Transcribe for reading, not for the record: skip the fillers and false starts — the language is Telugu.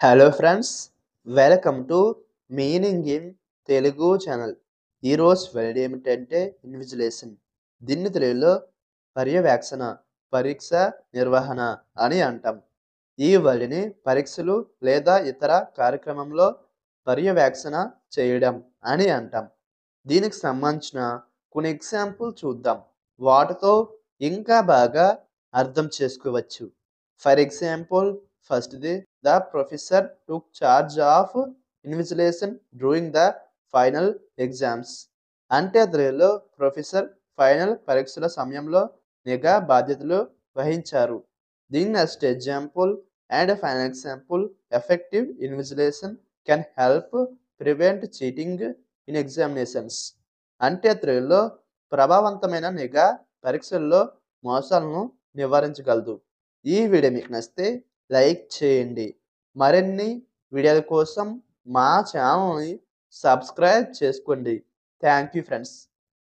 Hello friends, welcome to meaning in Telugu channel. ఈరోజు వర్డ్ ఏమిటంటే ఇన్విజిలేషన్. దీన్ని తెలుగులో పర్యవేక్షణ, పరీక్ష, నిర్వహణ అని అంటాం. ఈ వర్డ్ని పరీక్షలు లేదా ఇతర కార్యక్రమంలో పర్యవేక్షణ చేయడం అని అంటాం. దీనికి సంబంధించిన కొన్ని ఎగ్జాంపుల్ చూద్దాం. వాటితో ఇంకా బాగా అర్థం చేసుకోవచ్చు. ఫర్ ఎగ్జాంపుల్, ఫస్ట్‌ది the professor took charge of invigilation during the final exams. అంటే తెలుగులో ప్రొఫెసర్ ఫైనల్ పరీక్షల సమయంలో నిఘా బాధ్యతలు వహించారు. దీని next example and final example, effective invigilation can help prevent cheating in examinations. అంటే తెలుగులో ప్రభావవంతమైన నిఘా పరీక్షల్లో మోసాలను నివారించగలదు. ఈ వీడియో మీకు నచ్చితే లైక్ చేయండి. మరిన్ని వీడియోల కోసం మా ఛానల్ని సబ్స్క్రైబ్ చేసుకోండి. Thank you friends.